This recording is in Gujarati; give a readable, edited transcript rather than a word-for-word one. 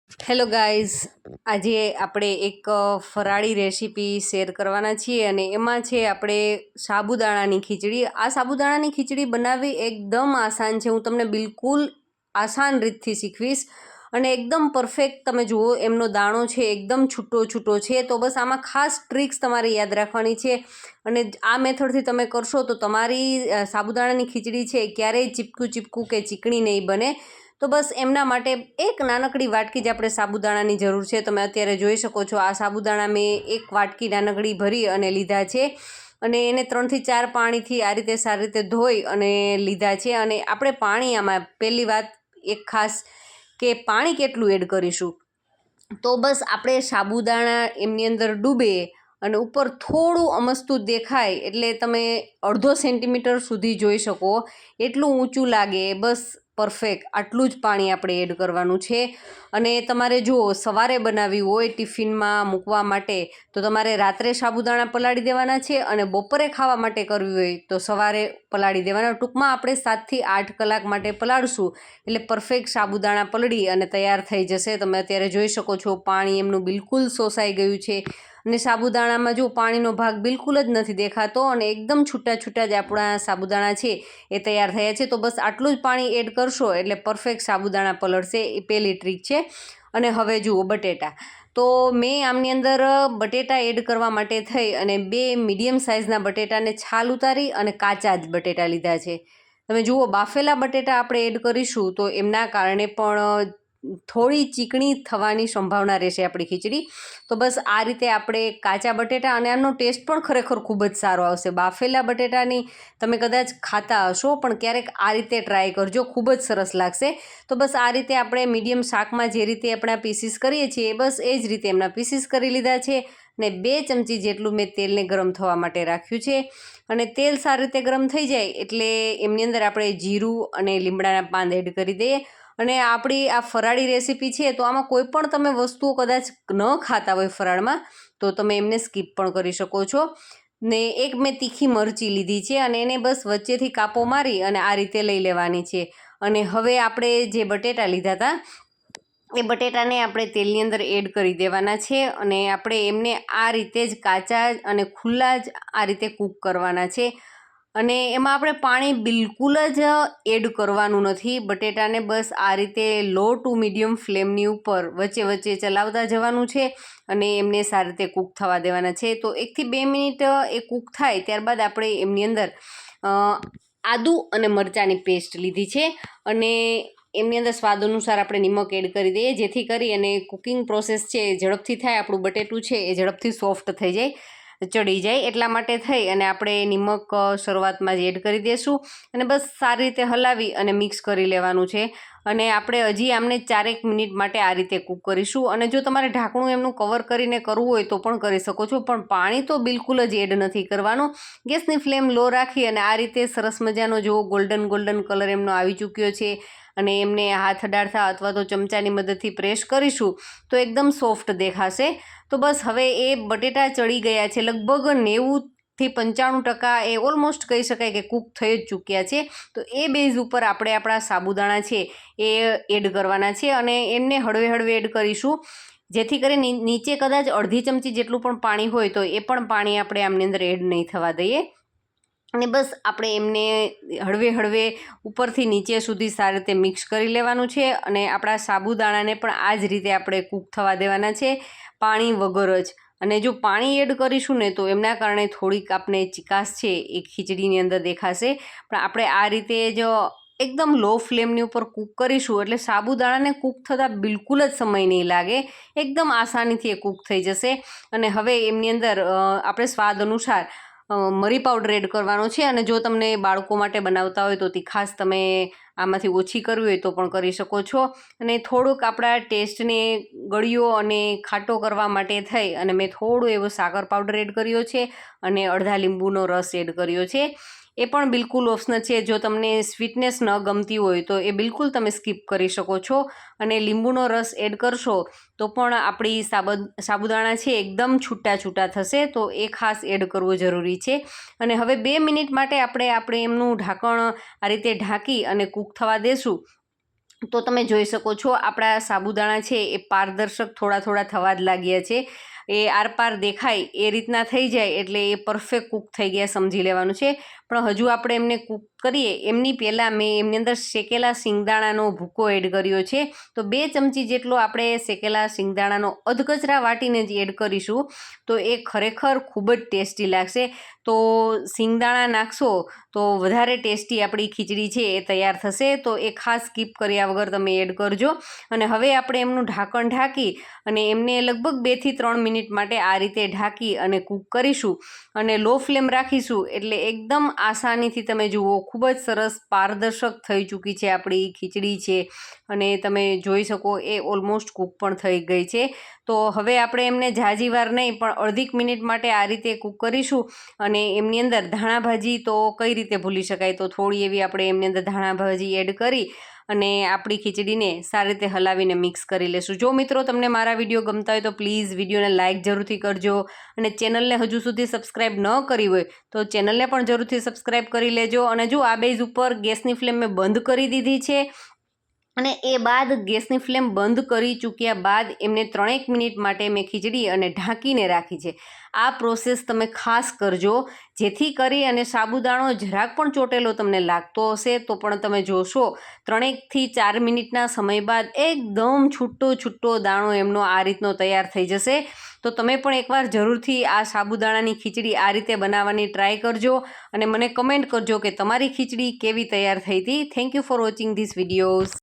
હેલો ગાઈઝ, આજે આપણે એક ફરાળી રેસીપી શેર કરવાના છીએ અને એમાં છે આપણે સાબુદાણાની ખીચડી. આ સાબુદાણાની ખીચડી બનાવવી એકદમ આસાન છે. હું તમને બિલકુલ આસાન રીતથી શીખવીશ અને એકદમ પરફેક્ટ. તમે જુઓ એમનો દાણો છે એકદમ છૂટો છૂટો છે. તો બસ આમાં ખાસ ટ્રિક્સ તમારે યાદ રાખવાની છે અને આ મેથડથી તમે કરશો તો તમારી સાબુદાણાની ખીચડી છે ક્યારેય ચીપકું કે ચીકણી નહીં બને. તો બસ એમના માટે એક નાનકડી વાટકી જ આપણે સાબુદાણાની જરૂર છે. તમે અત્યારે જોઈ શકો છો આ સાબુદાણા મેં એક વાટકી નાનકડી ભરી અને લીધા છે અને એને 3 થી 4 પાણીથી આ રીતે સારી રીતે ધોઈ અને લીધા છે. અને આપણે પાણી આમાં પહેલી વાત એક ખાસ કે પાણી કેટલું એડ કરીશું, તો બસ આપણે સાબુદાણા એમની અંદર ડૂબે અને ઉપર થોડું અમસ્તું દેખાય એટલે તમે 1/2 સેન્ટીમીટર સુધી જોઈ શકો એટલું ઊંચું લાગે. બસ પરફેક્ટ આટલું જ પાણી આપણે એડ કરવાનું છે. અને તમારે જો સવારે બનાવવી હોય ટિફિનમાં મૂકવા માટે તો તમારે રાત્રે સાબુદાણા પલાળી દેવાના છે અને બપોરે ખાવા માટે કરવી હોય તો સવારે પલાળી દેવાના. ટૂંકમાં આપણે 7 થી 8 કલાક માટે પલાળશું એટલે પરફેક્ટ સાબુદાણા પલળી અને તૈયાર થઈ જશે. તમે અત્યારે જોઈ શકો છો પાણી એમનું બિલકુલ શોષાઈ ગયું છે અને સાબુદાણામાં જો પાણીનો ભાગ બિલકુલ જ નથી દેખાતો અને એકદમ છૂટા છૂટા જ આપણા સાબુદાણા છે એ તૈયાર થયા છે. તો બસ આટલું જ પાણી એડ કરશો એટલે પરફેક્ટ સાબુદાણા પલળશે. એ પહેલી ટ્રીક છે. અને હવે જુઓ બટેટા, તો મેં આમની અંદર બટેટા એડ કરવા માટે થઈ અને 2 મીડિયમ સાઇઝના બટેટાને છાલ ઉતારી અને કાચા જ બટેટા લીધા છે. તમે જુઓ બાફેલા બટેટા આપણે એડ કરીશું તો એમના કારણે પણ થોડી ચીકણી થવાની સંભાવના રહેશે આપણી ખીચડી. તો બસ આ રીતે આપણે કાચા બટેટા, અને આનો ટેસ્ટ પણ ખરેખર ખૂબ જ સારો આવશે. બાફેલા બટેટાની તમે કદાચ ખાતા હશો પણ ક્યારેક આ રીતે ટ્રાય કરજો, ખૂબ જ સરસ લાગશે. તો બસ આ રીતે આપણે મીડિયમ શાકમાં જે રીતે આપણે પીસીસ કરીએ છીએ બસ એ જ રીતે એમના પીસીસ કરી લીધા છે. ને 2 ચમચી જેટલું મેં તેલને ગરમ થવા માટે રાખ્યું છે અને તેલ સારી રીતે ગરમ થઈ જાય એટલે એમની અંદર આપણે જીરું અને લીમડાના પાન એડ કરી દઈએ. અને આપણી આ ફરાળી રેસીપી છે તો આમાં કોઈ પણ તમે વસ્તુઓ કદાચ ન ખાતા હોય ફરાળમાં તો તમે એમને સ્કીપ પણ કરી શકો છો. ને એક મેં તીખી મરચી લીધી છે અને એને બસ વચ્ચેથી કાપો મારી અને આ રીતે લઈ લેવાની છે. અને હવે આપણે જે બટેટા લીધા હતા એ બટેટાને આપણે તેલની અંદર એડ કરી દેવાના છે અને આપણે એમને આ રીતે જ કાચા અને ખુલ્લા જ આ રીતે કૂક કરવાના છે. અને એમાં આપણે પાણી બિલકુલ જ એડ કરવાનું નથી. બટેટાને બસ આ રીતે લો ટુ મીડિયમ ફ્લેમની ઉપર વચ્ચે વચ્ચે ચલાવતા જવાનું છે અને એમને સારી રીતે કૂક થવા દેવાના છે. તો 1 થી 2 મિનિટ એ કૂક થાય ત્યારબાદ આપણે એમની અંદર આદુ અને મરચાંની પેસ્ટ લીધી છે અને એમની અંદર સ્વાદ અનુસાર આપણે નિમક એડ કરી દઈએ જેથી કરી અને કુકિંગ પ્રોસેસ છે એ ઝડપથી થાય. આપણું બટેટું છે એ ઝડપથી સોફ્ટ થઈ જાય, ચડી જાય. એટલા માટે થઈ અને આપણે નિમક શરૂઆતમાં જ એડ કરી દઈશું અને બસ સારી રીતે હલાવી અને મિક્સ કરી લેવાનું છે. અને આપણે હજી આમને 4 મિનિટ માટે આ રીતે કૂક કરીશું. અને જો તમારે ઢાંકણું એમનું કવર કરીને કરવું હોય તો પણ કરી શકો છો, પણ પાણી તો બિલકુલ જ એડ નથી કરવાનું. ગેસની ફ્લેમ લો રાખી અને આ રીતે સરસ મજાનો જો ગોલ્ડન કલર એમનો આવી ચૂક્યો છે અને એમને હાથ અડાડતા અથવા તો ચમચાની મદદથી પ્રેસ કરીશું તો એકદમ સોફ્ટ દેખાશે. તો બસ હવે એ બટેટા ચડી ગયા છે, લગભગ 90 થી 95% એ ઓલમોસ્ટ કહી શકાય કે કૂક થઈ જ ચૂક્યા છે. તો એ બેઝ ઉપર આપણે આપણા સાબુદાણા છે એ એડ કરવાના છે અને એમને હળવે હળવે એડ કરીશું જેથી કરીને નીચે કદાચ અડધી ચમચી જેટલું પણ પાણી હોય તો એ પણ પાણી આપણે આમની અંદર એડ નહીં થવા દઈએ. અને બસ આપણે એમને હળવે હળવે ઉપરથી નીચે સુધી સારી રીતે મિક્સ કરી લેવાનું છે અને આપણા સાબુદાણાને પણ આ જ રીતે આપણે કૂક થવા દેવાના છે, પાણી વગર જ. અને જો પાણી એડ કરીશું ને તો એમના કારણે થોડીક આપણે ચિકાસ છે એ ખીચડીની અંદર દેખાશે. પણ આપણે આ રીતે જ એકદમ લો ફ્લેમની ઉપર કૂક કરીશું એટલે સાબુદાણાને કૂક થતાં બિલકુલ જ સમય નહીં લાગે, એકદમ આસાનીથી એ કૂક થઈ જશે. અને હવે એમની અંદર આપણે સ્વાદ અનુસાર મરી પાવડર એડ કરવાનો છે. અને જો તમને બાળકો માટે બનાવતા હોય તો તીખાશ તમે આમાંથી ઓછી કરવી હોય તો પણ કરી શકો છો. અને થોડુંક આપણા ટેસ્ટને ગળ્યો અને ખાટો કરવા માટે થઈ અને મેં થોડું એવો સાકર પાવડર એડ કર્યો છે અને અડધા લીંબુનો રસ એડ કર્યો છે. એ પણ બિલકુલ ઓપ્શનલ છે. જો તમને સ્વીટનેસ ન ગમતી હોય તો એ બિલકુલ તમે સ્કીપ કરી શકો છો. અને લીંબુનો રસ એડ કરશો તો પણ આપણી સાબુદાણા છે એકદમ છૂટા છૂટા થશે, તો એ ખાસ એડ કરવો જરૂરી છે. અને હવે 2 મિનિટ માટે આપણે એમનું ઢાંકણ આ રીતે ઢાંકી અને કૂક થવા દેશું તો તમે જોઈ શકો છો આપણા સાબુદાણા છે એ પારદર્શક થોડા થોડા થવા જ લાગ્યા છે. એ આરપાર દેખાય એ રીતના થઈ જાય એટલે એ પરફેક્ટ કૂક થઈ ગયા સમજી લેવાનું છે. પણ હજુ આપણે એમને કૂક કરીએ એમની પહેલાં મેં એમની અંદર શેકેલા સિંગદાણાનો ભૂકો એડ કર્યો છે. તો 2 ચમચી જેટલો આપણે શેકેલા સિંગદાણાનો અધકચરા વાટીને જ એડ કરીશું. તો એ ખરેખર ખૂબ જ ટેસ્ટી લાગશે. તો સિંગદાણા નાખશો તો વધારે ટેસ્ટી આપણી ખીચડી છે એ તૈયાર થશે. તો એ ખાસ સ્કીપ કર્યા વગર તમે એડ કરજો. અને હવે આપણે એમનું ઢાંકણ ઢાંકી અને એમને લગભગ 2 થી 3 મિનિટ માટે આ રીતે ઢાંકી અને કૂક કરીશું. અને લો ફ્લેમ રાખીશું એટલે એકદમ આસાનીથી તમે જુઓ ખૂબ જ સરસ પારદર્શક થઈ ચૂકી છે આપણી ખીચડી છે. અને તમે જોઈ શકો એ ઓલમોસ્ટ કૂક પણ થઈ ગઈ છે. તો હવે આપણે એમને ઝાઝી વાર નહીં પણ અડધીક મિનિટ માટે આ રીતે કૂક કરીશું. અને એમની અંદર ધાણા ભાજી તો કઈ રીતે ભૂલી શકાય, તો થોડી એવી આપણે એમની અંદર ધાણા ભાજી એડ કરી અને આપણી ખીચડીને સારી રીતે હલાવીને મિક્સ કરી લેશું. જો મિત્રો તમને મારા વિડીયો ગમતા હોય તો પ્લીઝ વિડીયોને લાઇક જરૂરથી કરજો. અને ચેનલને હજુ સુધી સબસ્ક્રાઈબ ન કરી હોય તો ચેનલને પણ જરૂરથી સબસ્ક્રાઈબ કરી લેજો. અને જો આ બેઝ ઉપર ગેસની ફ્લેમ મેં બંધ કરી દીધી છે. અને એ બાદ ગેસની ફ્લેમ બંધ કરી ચૂક્યા બાદ એમને 3 મિનિટ માટે મેં ખીચડી અને ઢાંકીને રાખી છે. આ પ્રોસેસ તમે ખાસ કરજો જેથી કરી અને સાબુદાણો જરાક પણ ચોટેલો તમને લાગતો હશે તો પણ તમે જોશો 3 થી 4 મિનિટના સમય બાદ એકદમ છૂટો દાણો એમનો આ રીતનો તૈયાર થઈ જશે. તો તમે પણ એકવાર જરૂરથી આ સાબુદાણાની ખીચડી આ રીતે બનાવવાની ટ્રાય કરજો અને મને કમેન્ટ કરજો કે તમારી ખીચડી કેવી તૈયાર થઈ હતી. Thank you for watching this videos.